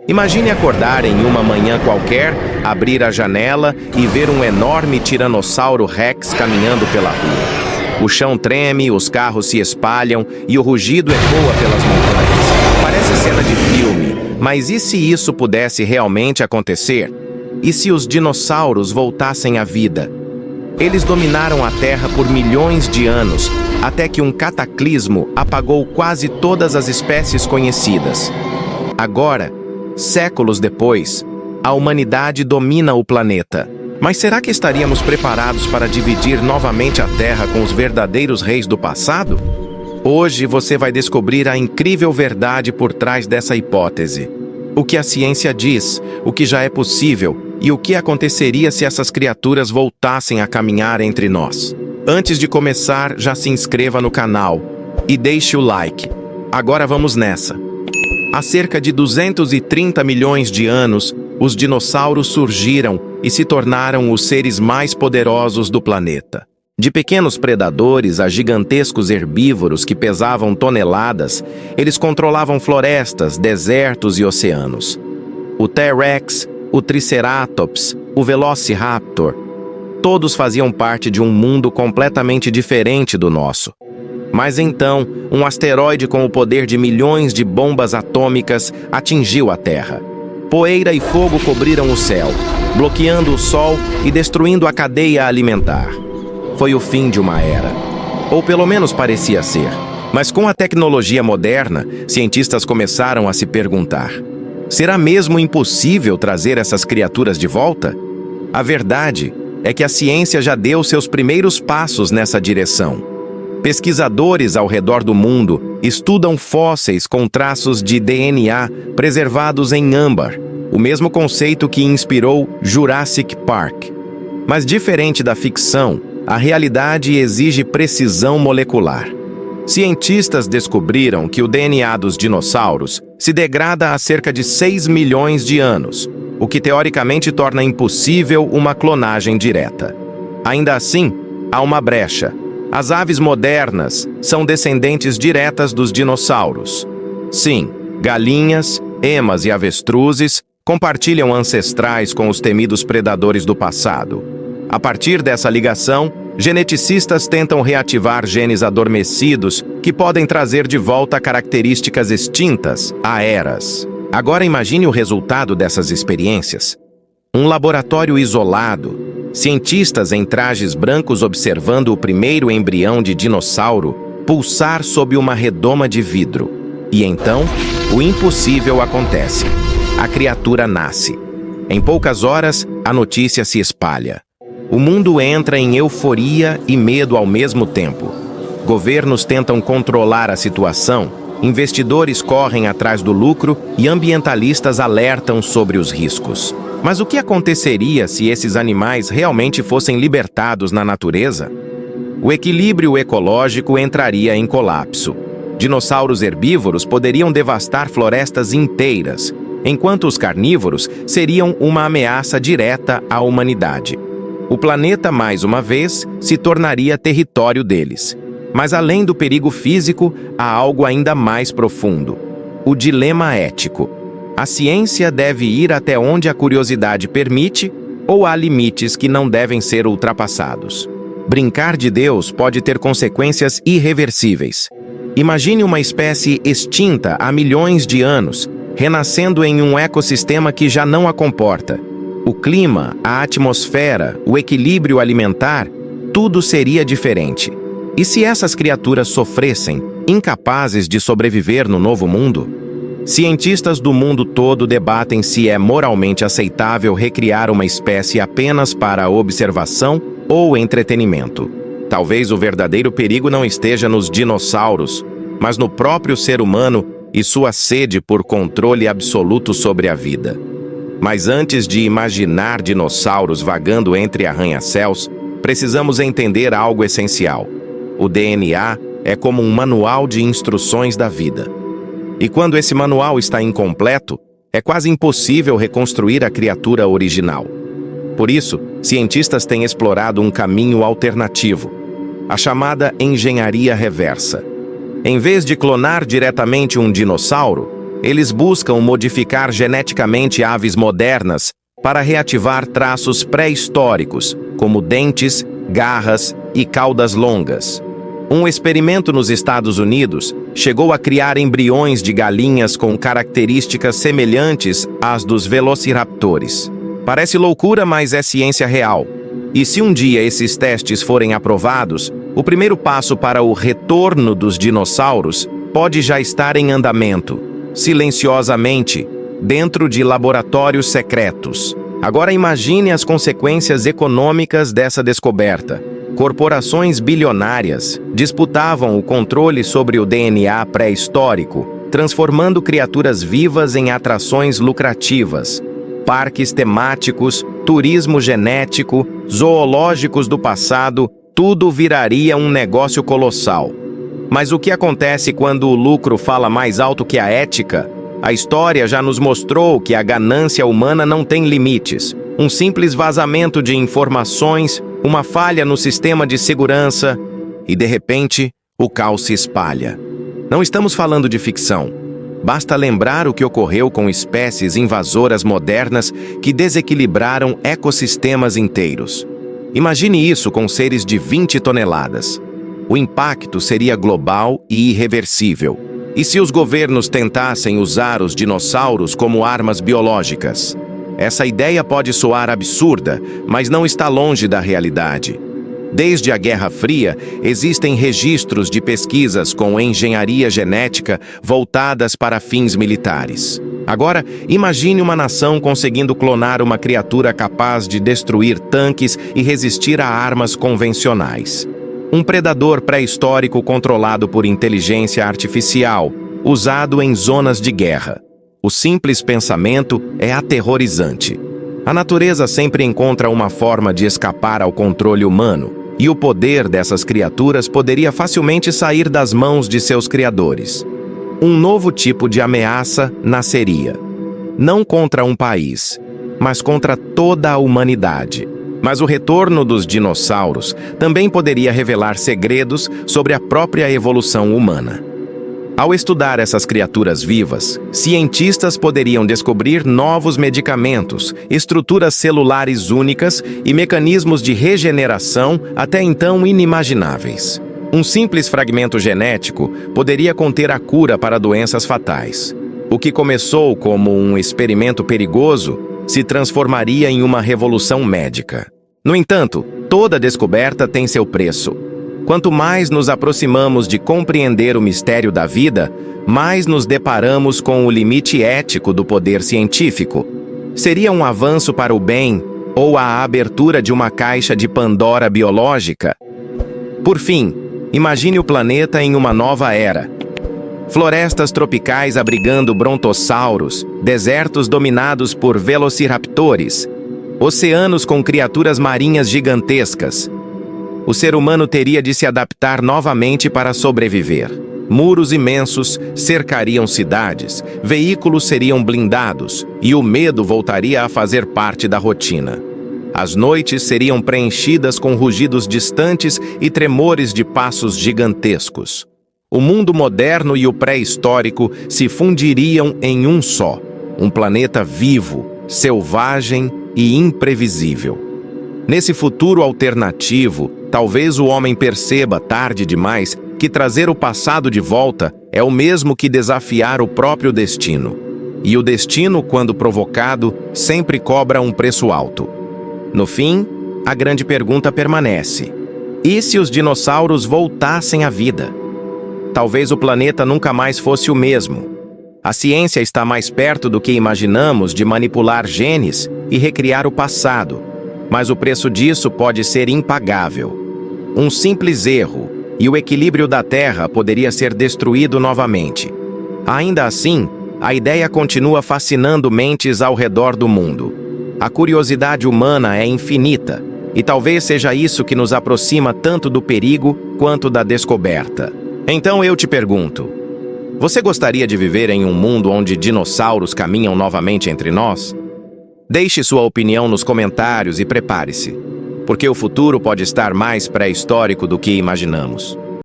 Imagine acordar em uma manhã qualquer, abrir a janela e ver um enorme tiranossauro Rex caminhando pela rua. O chão treme, os carros se espalham e o rugido ecoa pelas montanhas. Parece cena de filme, mas e se isso pudesse realmente acontecer? E se os dinossauros voltassem à vida? Eles dominaram a Terra por milhões de anos, até que um cataclismo apagou quase todas as espécies conhecidas. Agora, séculos depois, a humanidade domina o planeta. Mas será que estaríamos preparados para dividir novamente a Terra com os verdadeiros reis do passado? Hoje você vai descobrir a incrível verdade por trás dessa hipótese. O que a ciência diz, o que já é possível e o que aconteceria se essas criaturas voltassem a caminhar entre nós. Antes de começar, já se inscreva no canal e deixe o like. Agora vamos nessa. Há cerca de 230 milhões de anos, os dinossauros surgiram e se tornaram os seres mais poderosos do planeta. De pequenos predadores a gigantescos herbívoros que pesavam toneladas, eles controlavam florestas, desertos e oceanos. O T-Rex, o Triceratops, o Velociraptor, todos faziam parte de um mundo completamente diferente do nosso. Mas então, um asteroide com o poder de milhões de bombas atômicas atingiu a Terra. Poeira e fogo cobriram o céu, bloqueando o Sol e destruindo a cadeia alimentar. Foi o fim de uma era. Ou pelo menos parecia ser. Mas com a tecnologia moderna, cientistas começaram a se perguntar: será mesmo impossível trazer essas criaturas de volta? A verdade é que a ciência já deu seus primeiros passos nessa direção. Pesquisadores ao redor do mundo estudam fósseis com traços de DNA preservados em âmbar, o mesmo conceito que inspirou Jurassic Park. Mas diferente da ficção, a realidade exige precisão molecular. Cientistas descobriram que o DNA dos dinossauros se degrada há cerca de 6 milhões de anos, o que teoricamente torna impossível uma clonagem direta. Ainda assim, há uma brecha. As aves modernas são descendentes diretas dos dinossauros. Sim, galinhas, emas e avestruzes compartilham ancestrais com os temidos predadores do passado. A partir dessa ligação, geneticistas tentam reativar genes adormecidos que podem trazer de volta características extintas há eras. Agora imagine o resultado dessas experiências. Um laboratório isolado, cientistas em trajes brancos observando o primeiro embrião de dinossauro pulsar sob uma redoma de vidro. E então, o impossível acontece. A criatura nasce. Em poucas horas, a notícia se espalha. O mundo entra em euforia e medo ao mesmo tempo. Governos tentam controlar a situação, investidores correm atrás do lucro e ambientalistas alertam sobre os riscos. Mas o que aconteceria se esses animais realmente fossem libertados na natureza? O equilíbrio ecológico entraria em colapso. Dinossauros herbívoros poderiam devastar florestas inteiras, enquanto os carnívoros seriam uma ameaça direta à humanidade. O planeta, mais uma vez, se tornaria território deles. Mas além do perigo físico, há algo ainda mais profundo: o dilema ético. A ciência deve ir até onde a curiosidade permite ou há limites que não devem ser ultrapassados? Brincar de Deus pode ter consequências irreversíveis. Imagine uma espécie extinta há milhões de anos, renascendo em um ecossistema que já não a comporta. O clima, a atmosfera, o equilíbrio alimentar, tudo seria diferente. E se essas criaturas sofressem, incapazes de sobreviver no novo mundo? Cientistas do mundo todo debatem se é moralmente aceitável recriar uma espécie apenas para observação ou entretenimento. Talvez o verdadeiro perigo não esteja nos dinossauros, mas no próprio ser humano e sua sede por controle absoluto sobre a vida. Mas antes de imaginar dinossauros vagando entre arranha-céus, precisamos entender algo essencial. O DNA é como um manual de instruções da vida. E quando esse manual está incompleto, é quase impossível reconstruir a criatura original. Por isso, cientistas têm explorado um caminho alternativo, a chamada engenharia reversa. Em vez de clonar diretamente um dinossauro, Eles buscam modificar geneticamente aves modernas para reativar traços pré-históricos, como dentes, garras e caudas longas. Um experimento nos Estados Unidos chegou a criar embriões de galinhas com características semelhantes às dos velociraptores. Parece loucura, mas é ciência real. E se um dia esses testes forem aprovados, o primeiro passo para o retorno dos dinossauros pode já estar em andamento, silenciosamente, dentro de laboratórios secretos. Agora imagine as consequências econômicas dessa descoberta. Corporações bilionárias disputavam o controle sobre o DNA pré-histórico, transformando criaturas vivas em atrações lucrativas. Parques temáticos, turismo genético, zoológicos do passado, tudo viraria um negócio colossal. Mas o que acontece quando o lucro fala mais alto que a ética? A história já nos mostrou que a ganância humana não tem limites. Um simples vazamento de informações, uma falha no sistema de segurança e, de repente, o caos se espalha. Não estamos falando de ficção. Basta lembrar o que ocorreu com espécies invasoras modernas que desequilibraram ecossistemas inteiros. Imagine isso com seres de 20 toneladas. O impacto seria global e irreversível. E se os governos tentassem usar os dinossauros como armas biológicas? Essa ideia pode soar absurda, mas não está longe da realidade. Desde a Guerra Fria, existem registros de pesquisas com engenharia genética voltadas para fins militares. Agora, imagine uma nação conseguindo clonar uma criatura capaz de destruir tanques e resistir a armas convencionais. Um predador pré-histórico controlado por inteligência artificial, usado em zonas de guerra. O simples pensamento é aterrorizante. A natureza sempre encontra uma forma de escapar ao controle humano, e o poder dessas criaturas poderia facilmente sair das mãos de seus criadores. Um novo tipo de ameaça nasceria. Não contra um país, mas contra toda a humanidade. Mas o retorno dos dinossauros também poderia revelar segredos sobre a própria evolução humana. Ao estudar essas criaturas vivas, cientistas poderiam descobrir novos medicamentos, estruturas celulares únicas e mecanismos de regeneração até então inimagináveis. Um simples fragmento genético poderia conter a cura para doenças fatais. O que começou como um experimento perigoso se transformaria em uma revolução médica. No entanto, toda descoberta tem seu preço. Quanto mais nos aproximamos de compreender o mistério da vida, mais nos deparamos com o limite ético do poder científico. Seria um avanço para o bem ou a abertura de uma caixa de Pandora biológica? Por fim, imagine o planeta em uma nova era. Florestas tropicais abrigando brontossauros, desertos dominados por velociraptores, oceanos com criaturas marinhas gigantescas. O ser humano teria de se adaptar novamente para sobreviver. Muros imensos cercariam cidades, veículos seriam blindados e o medo voltaria a fazer parte da rotina. As noites seriam preenchidas com rugidos distantes e tremores de passos gigantescos. O mundo moderno e o pré-histórico se fundiriam em um só, um planeta vivo, selvagem e imprevisível. Nesse futuro alternativo, talvez o homem perceba, tarde demais, que trazer o passado de volta é o mesmo que desafiar o próprio destino. E o destino, quando provocado, sempre cobra um preço alto. No fim, a grande pergunta permanece: e se os dinossauros voltassem à vida? Talvez o planeta nunca mais fosse o mesmo. A ciência está mais perto do que imaginamos de manipular genes e recriar o passado. Mas o preço disso pode ser impagável. Um simples erro, e o equilíbrio da Terra poderia ser destruído novamente. Ainda assim, a ideia continua fascinando mentes ao redor do mundo. A curiosidade humana é infinita, e talvez seja isso que nos aproxima tanto do perigo quanto da descoberta. Então eu te pergunto, você gostaria de viver em um mundo onde dinossauros caminham novamente entre nós? Deixe sua opinião nos comentários e prepare-se, porque o futuro pode estar mais pré-histórico do que imaginamos.